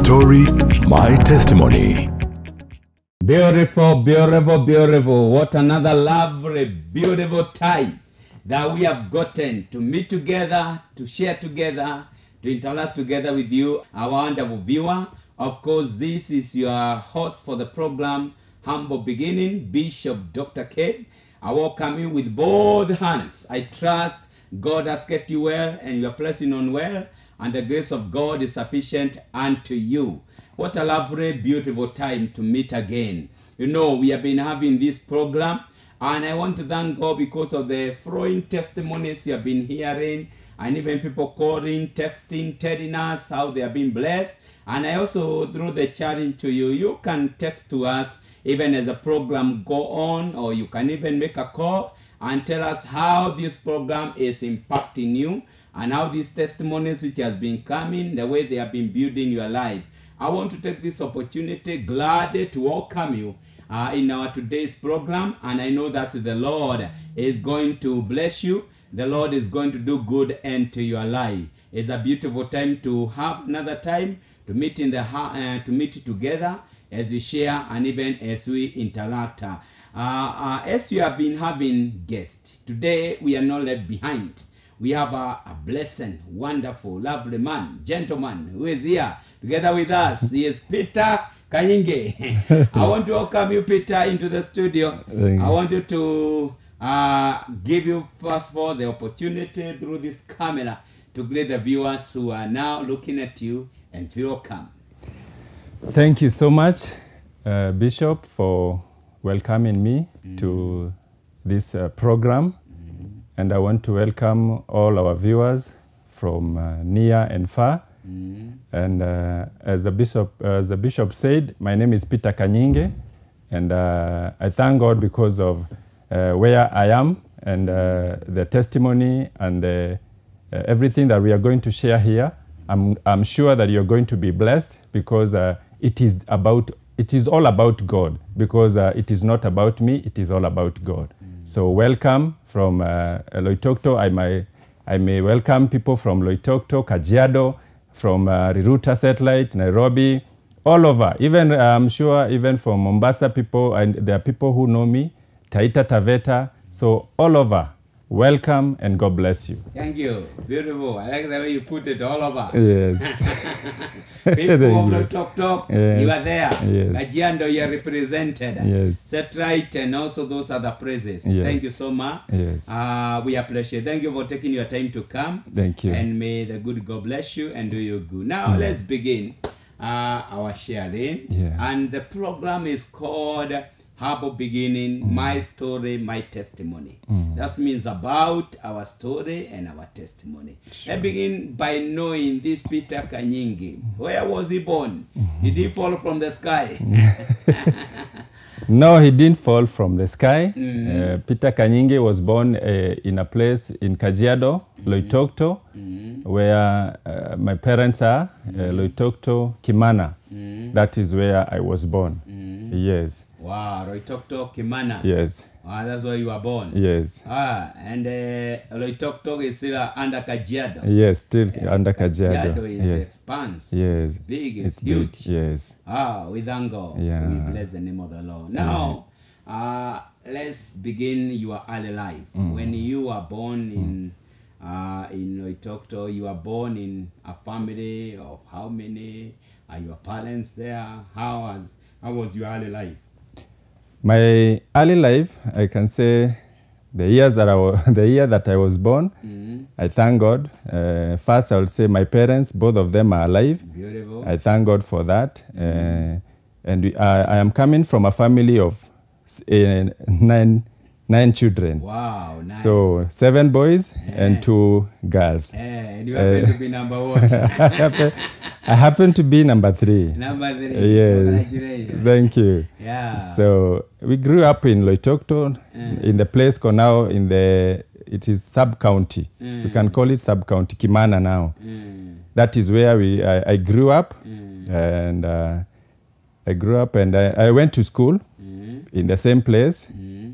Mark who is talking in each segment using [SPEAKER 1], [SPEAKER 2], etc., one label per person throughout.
[SPEAKER 1] story, my testimony.
[SPEAKER 2] Beautiful, beautiful, beautiful. What another lovely, beautiful time that we have gotten to meet together, to share together, to interact together with you, our wonderful viewer. Of course, this is your host for the program, Humble Beginning, Bishop Dr. K. I welcome you with both hands. I trust God has kept you well and you are pressing on well, and the grace of God is sufficient unto you. What a lovely, beautiful time to meet again. You know, we have been having this program, and I want to thank God because of the flowing testimonies you have been hearing, and even people calling, texting, telling us how they have been blessed. And I also throw the challenge to you. You can text to us even as the program go on, or you can even make a call and tell us how this program is impacting you and how these testimonies which has been coming, the way they have been building your life. I want to take this opportunity, glad to welcome you in our today's program, and I know that the Lord is going to bless you. The Lord is going to do good into your life. It's a beautiful time to have another time to meet in the to meet together as we share and even as we interact. As you have been having guests, today we are not left behind. We have a blessed, wonderful, lovely man, gentleman, who is here together with us. He is Peter Kanyingi. I want to welcome you, Peter, into the studio. I want you to give you, first of all, the opportunity through this camera to greet the viewers who are now looking at you and feel welcome.
[SPEAKER 3] Thank you so much, Bishop, for welcoming me to this program. And I want to welcome all our viewers from near and far. And as the bishop said, my name is Peter Kanyingi, and I thank God because of where I am and the testimony and everything that we are going to share here. I'm sure that you're going to be blessed because it is all about God, because it is not about me, it is all about God. So welcome from Loitokto. I may welcome people from Loitokto, Kajiado, from Riruta Satellite, Nairobi, all over. Even I'm sure even from Mombasa people, and there are people who know me, Taita Taveta, so all over. Welcome and God bless you.
[SPEAKER 2] Thank you. Beautiful. I like the way you put it, all over.
[SPEAKER 3] Yes.
[SPEAKER 2] People of Loitokto,
[SPEAKER 3] yes.
[SPEAKER 2] you are there.
[SPEAKER 3] Yes.
[SPEAKER 2] Kajiado, you are represented.
[SPEAKER 3] Yes.
[SPEAKER 2] Satellite and also those other praises.
[SPEAKER 3] Yes.
[SPEAKER 2] Thank you so much.
[SPEAKER 3] Yes.
[SPEAKER 2] We appreciate. Thank you for taking your time to come.
[SPEAKER 3] Thank you.
[SPEAKER 2] And may the good God bless you and do you good. Now let's begin our sharing.
[SPEAKER 3] Yeah.
[SPEAKER 2] And the program is called Humble Beginning, My Story, My Testimony. That means about our story and our testimony. Sure. I begin by knowing this Peter Kanyingi. Where was he born? Did he fall from the sky?
[SPEAKER 3] No, he didn't fall from the sky. Peter Kanyingi was born in a place in Kajiado, Loitokto, where my parents are, Loitokto, Kimana. That is where I was born. Yes.
[SPEAKER 2] Wow, Loitokto, Kimana.
[SPEAKER 3] Yes.
[SPEAKER 2] That's where you were born.
[SPEAKER 3] Yes.
[SPEAKER 2] And Loitokto is still under Kajiado.
[SPEAKER 3] Yes, still under Kajiado.
[SPEAKER 2] Kajiado is
[SPEAKER 3] yes.
[SPEAKER 2] expanse.
[SPEAKER 3] Yes.
[SPEAKER 2] Big, it's
[SPEAKER 3] Big.
[SPEAKER 2] huge.
[SPEAKER 3] Yes.
[SPEAKER 2] We thank God.
[SPEAKER 3] Yeah.
[SPEAKER 2] We bless the name of the Lord. Now, let's begin your early life. When you were born in Loitokto, you were born in a family of how many? Are your parents there? How was your early life?
[SPEAKER 3] My early life, I can say, the year that I was born, I thank God. First, I will say my parents, both of them are alive.
[SPEAKER 2] Beautiful.
[SPEAKER 3] I thank God for that. And I am coming from a family of nine children.
[SPEAKER 2] Wow, nice.
[SPEAKER 3] So 7 boys and 2 girls.
[SPEAKER 2] And you happen to be number what?
[SPEAKER 3] I happen to be number 3.
[SPEAKER 2] Number 3.
[SPEAKER 3] Yes.
[SPEAKER 2] Congratulations.
[SPEAKER 3] Thank you.
[SPEAKER 2] Yeah.
[SPEAKER 3] So we grew up in Loitokto, in the place called now it is sub-county. We can call it sub-county, Kimana now. That is where I grew up. And I grew up and I went to school in the same place.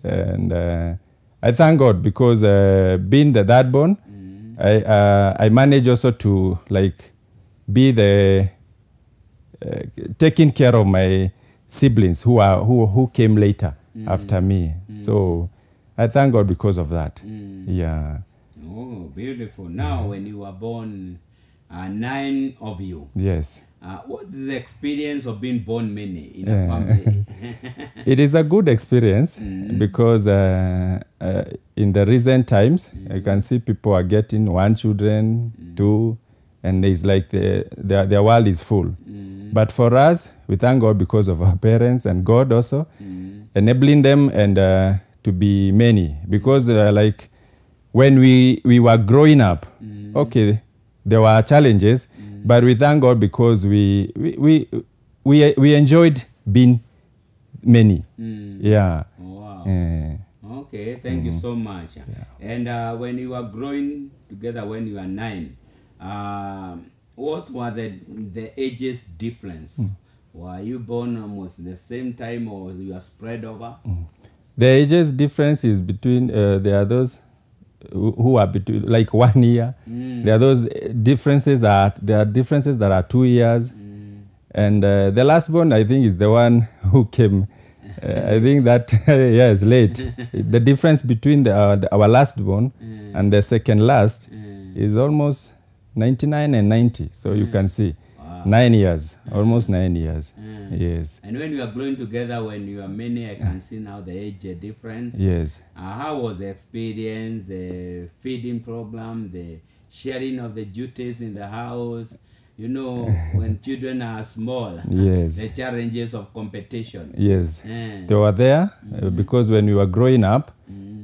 [SPEAKER 3] And I thank God because being the third born, I managed also to like be the taking care of my siblings who came later after me. So I thank God because of that. Yeah.
[SPEAKER 2] Oh, beautiful. Now, when you were born, 9 of you.
[SPEAKER 3] Yes.
[SPEAKER 2] What's the experience of being born many in a family?
[SPEAKER 3] It is a good experience because in the recent times, you can see people are getting 1 children, 2, and it's like their world is full. But for us, we thank God because of our parents and God also enabling them and to be many. Because like when we were growing up, okay, there were challenges, but we thank God because we enjoyed being many. Yeah.
[SPEAKER 2] Wow.
[SPEAKER 3] Okay,
[SPEAKER 2] thank you so much. And when you were growing together, when you were 9, what were the ages difference? Were you born almost the same time, or you are spread over?
[SPEAKER 3] The ages difference is between there are those who are between like 1 year. There are those differences that are 2 years, and the last born I think is the one who came. I think that yes, late. The difference between our last born and the second last is almost 99 and 90. So you can see 9 years, almost 9 years. Yes.
[SPEAKER 2] And when you are growing together, when you are many, I can see now the age difference.
[SPEAKER 3] Yes.
[SPEAKER 2] How was the experience, the feeding problem, the sharing of the duties in the house? You know, when children are small,
[SPEAKER 3] yes,
[SPEAKER 2] the challenges of competition.
[SPEAKER 3] Yes, they were there because when we were growing up,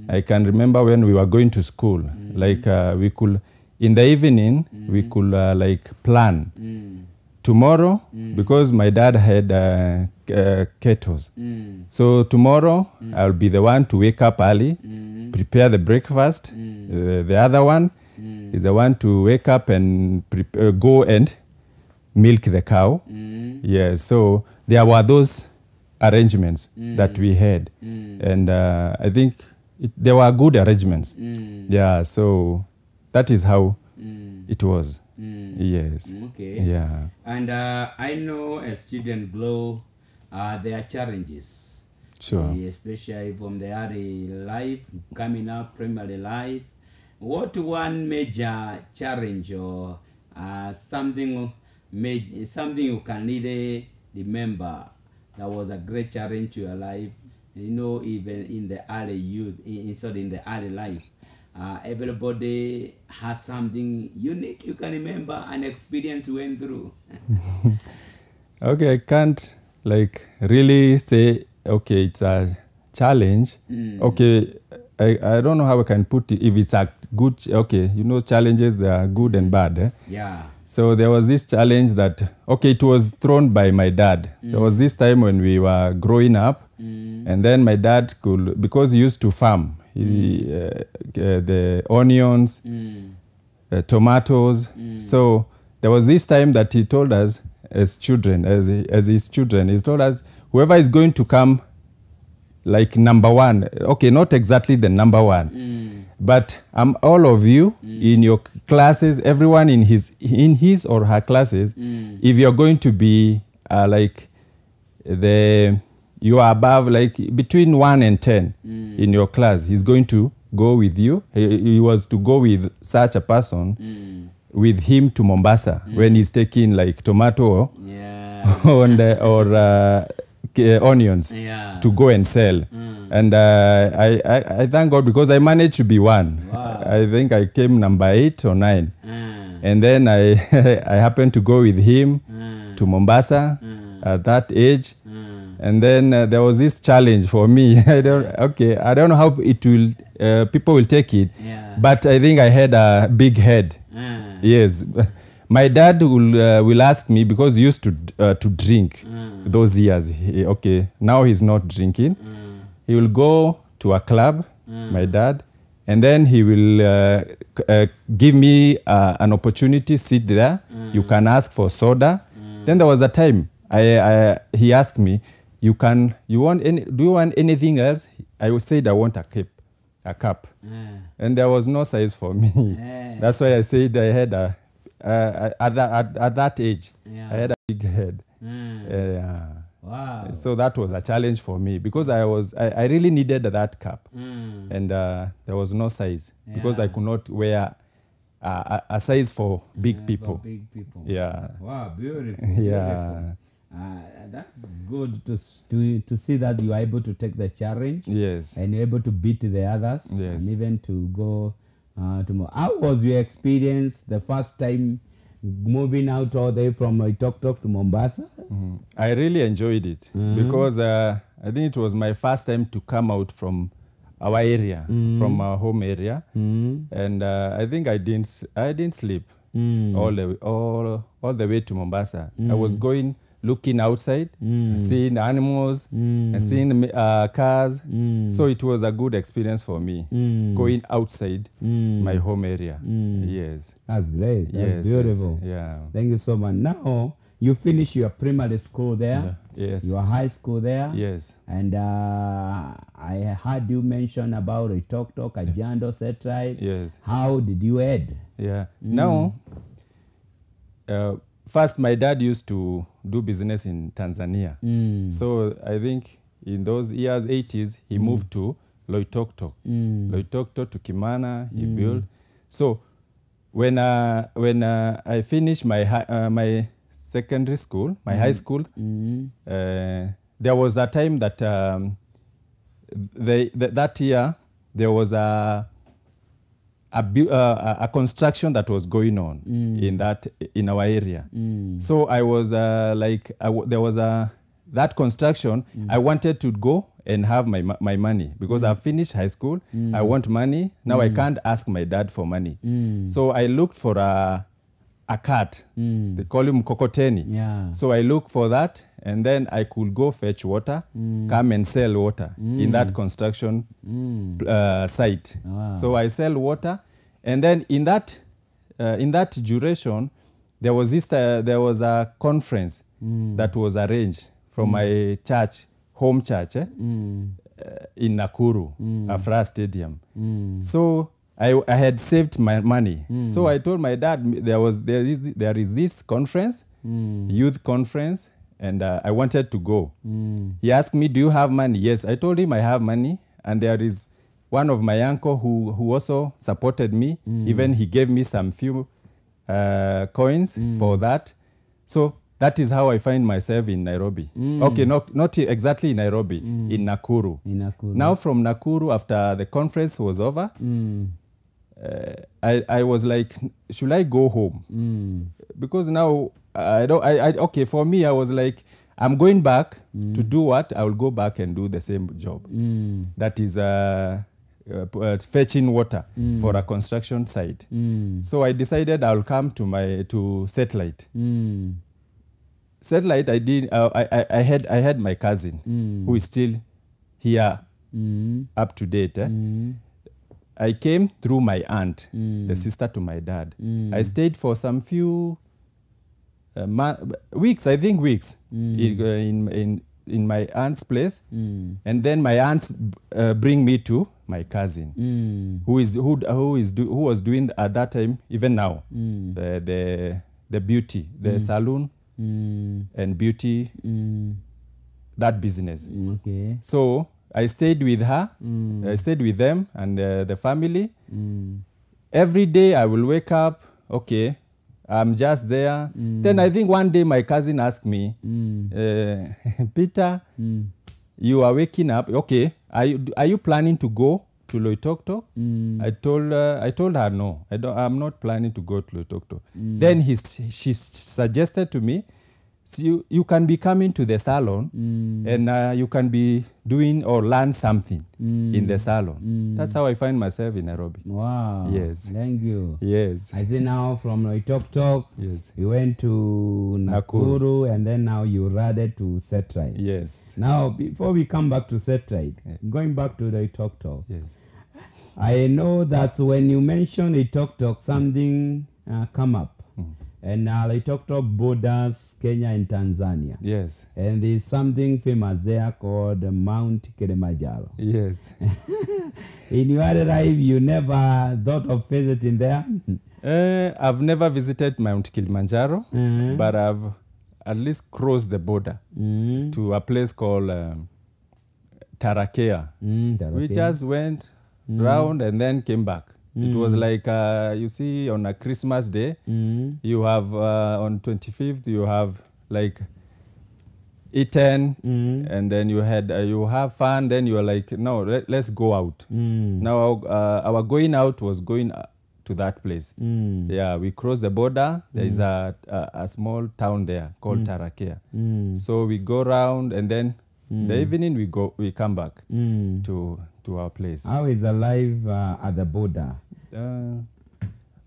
[SPEAKER 3] I can remember when we were going to school, like we could, in the evening, we could like plan. Tomorrow, because my dad had kettles. So tomorrow, I'll be the one to wake up early, prepare the breakfast. The other one is the one to wake up and go and milk the cow. Yes, so there were those arrangements that we had. And I think there were good arrangements. Yeah, so that is how it was. Yes.
[SPEAKER 2] Okay.
[SPEAKER 3] Yeah.
[SPEAKER 2] And I know as children grow, there are challenges.
[SPEAKER 3] Sure.
[SPEAKER 2] Especially from the early life, coming up, primary life. What one major challenge or something you can really remember that was a great challenge to your life? You know, even in the early youth, in the early life. Everybody has something unique you can remember, an experience you went through.
[SPEAKER 3] Okay, I can't like really say, okay, it's a challenge. Okay, I don't know how I can put it, if it's a good, okay, you know, challenges, they are good and bad. Eh?
[SPEAKER 2] Yeah.
[SPEAKER 3] So there was this challenge that, okay, it was thrown by my dad. There was this time when we were growing up, and then my dad could, because he used to farm, the onions, tomatoes. So there was this time that he told us as children, as his children, he told us, whoever is going to come like number 1, okay, not exactly the number 1, but all of you in your classes, everyone in his or her classes, if you're going to be like you are above, like between 1 and 10 in your class, he's going to go with you. He was to go with such a person, with him to Mombasa when he's taking like tomato or onions to go and sell. And I thank God because I managed to be 1.
[SPEAKER 2] Wow.
[SPEAKER 3] I think I came number 8 or 9. And then I happened to go with him to Mombasa at that age. And then there was this challenge for me. I don't know how it will people will take it, but I think I had a big head. Yes, my dad will ask me, because he used to drink those years. Okay, now he's not drinking. He will go to a club, my dad, and then he will give me an opportunity, sit there. You can ask for soda. Then there was a time he asked me, do you want anything else? I said I want a cup. And there was no size for me. That's why I said I had at that age, I had a big head.
[SPEAKER 2] Wow.
[SPEAKER 3] So that was a challenge for me because I really needed that cap, and there was no size because I could not wear a size for big people.
[SPEAKER 2] For big people.
[SPEAKER 3] Yeah.
[SPEAKER 2] Wow, beautiful.
[SPEAKER 3] Yeah.
[SPEAKER 2] That's good to see that you are able to take the challenge.
[SPEAKER 3] Yes.
[SPEAKER 2] And you're able to beat the others.
[SPEAKER 3] Yes.
[SPEAKER 2] And even to go to more. How was your experience the first time moving out all the way from Loitoktok to Mombasa?
[SPEAKER 3] I really enjoyed it because I think it was my first time to come out from our area, from our home area, and I think I didn't sleep all the way to Mombasa. I was looking outside, seeing animals, and seeing cars. So it was a good experience for me, going outside my home area. Yes.
[SPEAKER 2] That's great. That's
[SPEAKER 3] Yes,
[SPEAKER 2] beautiful.
[SPEAKER 3] yes, yeah.
[SPEAKER 2] Thank you so much. Now, you finish your primary school there.
[SPEAKER 3] Yes.
[SPEAKER 2] Your high school there.
[SPEAKER 3] Yes.
[SPEAKER 2] And I heard you mention about Loitoktok, Kajiado, Setright.
[SPEAKER 3] Yes.
[SPEAKER 2] How did you head?
[SPEAKER 3] Yeah. Now, first, my dad used to do business in Tanzania. So I think in those years, 80s, he moved to Loitoktok. Loitoktok to Kimana, he built. So when I finished my secondary school, my high school, there was a time that that year there was a construction that was going on in our area. So I was there was that construction. I wanted to go and have my money because I finished high school. I want money. Now I can't ask my dad for money. So I looked for a cart. They call him Kokoteni.
[SPEAKER 2] Yeah.
[SPEAKER 3] So I looked for that, and then I could go fetch water, come and sell water in that construction site.
[SPEAKER 2] Wow.
[SPEAKER 3] So I sell water, and then in that duration, there was a conference that was arranged from my church, home church, in Nakuru, Afra Stadium. So I had saved my money. So I told my dad there is this conference, youth conference, and I wanted to go. He asked me, do you have money? Yes, I told him I have money, and there is one of my uncle who also supported me. Even he gave me some few coins for that. So that is how I find myself in Nairobi. Okay, not exactly in Nairobi, in Nakuru. Now from Nakuru, after the conference was over, I was like, should I go home? Because now okay, for me, I was like, I'm going back to do what? I will go back and do the same job. That is fetching water for a construction site. So I decided I'll come to Satellite. Satellite, I had my cousin who is still here up to date. I came through my aunt, the sister to my dad. I stayed for some few weeks, in my aunt's place, and then my aunts bring me to my cousin, who was doing at that time, even now, the beauty, the salon and beauty, that business.
[SPEAKER 2] Okay.
[SPEAKER 3] So I stayed with her, I stayed with them and the family. Every day I will wake up, okay, I'm just there. Then I think one day my cousin asked me, Peter, you are waking up, okay, are you planning to go to Loitoktok? I told her no, I'm not planning to go to Loitoktok. Then she suggested to me, so you can be coming to the salon and you can be doing or learn something in the salon. That's how I find myself in Nairobi.
[SPEAKER 2] Wow.
[SPEAKER 3] Yes.
[SPEAKER 2] Thank you.
[SPEAKER 3] Yes.
[SPEAKER 2] I see now from Loitoktok,
[SPEAKER 3] Yes.
[SPEAKER 2] you went to Nakuru, and then now you rather to Setright.
[SPEAKER 3] Yes.
[SPEAKER 2] Now, before we come back to Setright, going back to Loitoktok,
[SPEAKER 3] Yes.
[SPEAKER 2] I know that when you mention Loitoktok, something come up. And Loitoktok borders Kenya and Tanzania.
[SPEAKER 3] Yes.
[SPEAKER 2] And there's something famous there called Mount Kilimanjaro.
[SPEAKER 3] Yes.
[SPEAKER 2] In your life, you never thought of visiting there?
[SPEAKER 3] I've never visited Mount Kilimanjaro, but at least cross the border to a place called Tarakea. We just went round and then came back. It was like, you see, on a Christmas day, you have, on 25th, you have like eaten, and then you had you have fun, then you are like, no, let's go out. Now our going out was going to that place. Yeah, we crossed the border. There is a small town there called Tarakea. So we go around, and then the evening we come back to our place.
[SPEAKER 2] How is the life at the border?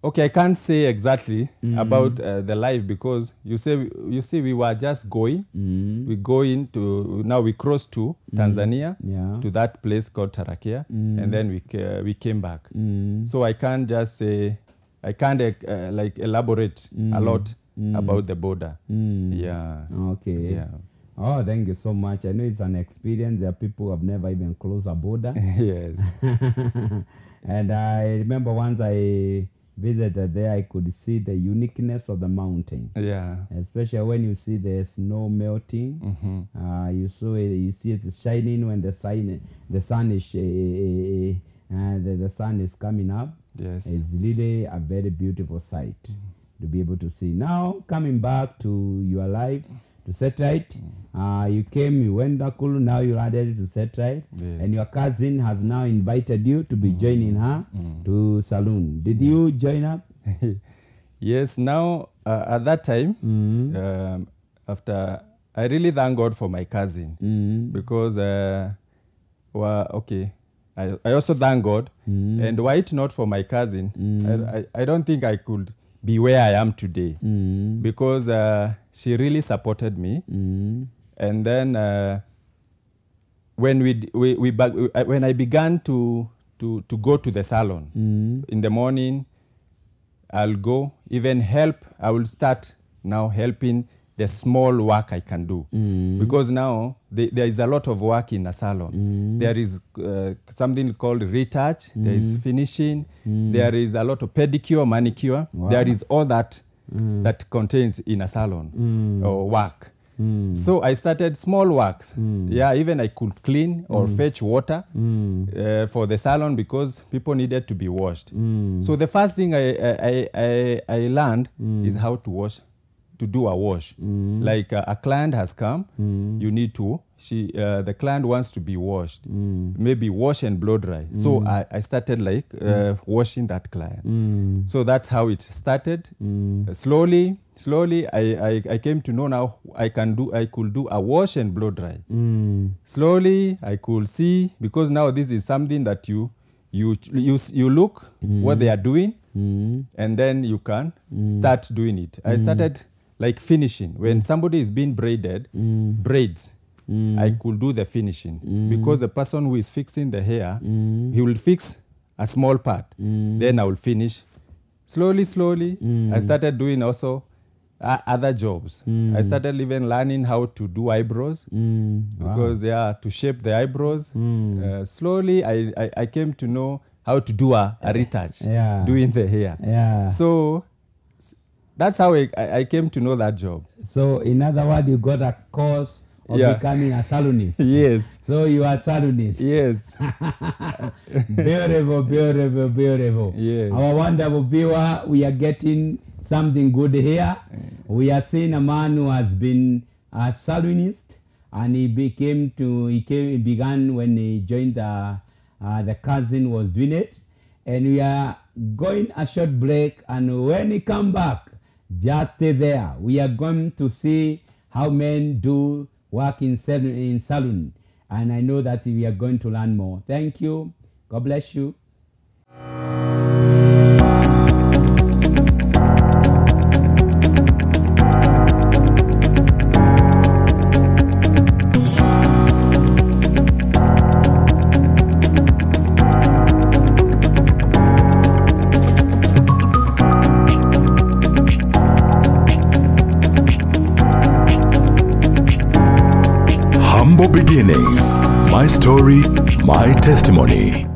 [SPEAKER 3] Okay, I can't say exactly about the life, because you see we were just going. We go into, now we crossed to Tanzania, to that place called Tarakea, and then we came back. So I can't just say, I can't like elaborate a lot about the border. Yeah.
[SPEAKER 2] Okay.
[SPEAKER 3] Yeah.
[SPEAKER 2] Oh, thank you so much. I know it's an experience. There are people who have never even crossed a border.
[SPEAKER 3] Yes.
[SPEAKER 2] And I remember once I visited there, I could see the uniqueness of the mountain.
[SPEAKER 3] Yeah.
[SPEAKER 2] Especially when you see the snow melting. You see it shining when the sun is the sun is coming up.
[SPEAKER 3] Yes.
[SPEAKER 2] It's really a very beautiful sight to be able to see. Now, coming back to your life, to set right. You came, you went to Kulu, now you're ready to set right.
[SPEAKER 3] Yes.
[SPEAKER 2] And your cousin has now invited you to be joining her to saloon. Did you join up?
[SPEAKER 3] Yes, now at that time, after, I really thank God for my cousin, because, okay, I also thank God. And were it not for my cousin, I don't think I could be where I am today, because she really supported me. And then when when I began to go to the salon in the morning, I'll go even help. I will start now helping the small work I can do, because now there is a lot of work in a salon. There is something called retouch, there is finishing, there is a lot of pedicure, manicure. There is all that that contains in a salon or work. So I started small works. Yeah, even I could clean or fetch water for the salon, because people needed to be washed. So the first thing I learned is how to do a wash. Like a client has come, you need to, the client wants to be washed, maybe wash and blow dry. So I started like washing that client. So that's how it started. Slowly I came to know now I could do a wash and blow dry. Slowly I could see, because now this is something that you look what they are doing, and then you can start doing it. I started like finishing. When somebody is being braids, I could do the finishing, because the person who is fixing the hair, he will fix a small part, then I will finish. Slowly, I started doing also other jobs. I started even learning how to do eyebrows, because to shape the eyebrows. Slowly, I came to know how to do a retouch, doing the hair. So that's how I came to know that job.
[SPEAKER 2] So in other words, you got a course of becoming a salonist.
[SPEAKER 3] Yes.
[SPEAKER 2] So you are a salonist.
[SPEAKER 3] Yes.
[SPEAKER 2] Beautiful, beautiful, beautiful.
[SPEAKER 3] Yes.
[SPEAKER 2] Our wonderful viewer, we are getting something good here. We are seeing a man who has been a salonist, and he began when he joined the cousin was doing it. And we are going a short break, and when he come back, just stay there. We are going to see how men do work in salon, and I know that we are going to learn more. Thank you. God bless you.
[SPEAKER 1] Humble beginnings. My story, my testimony.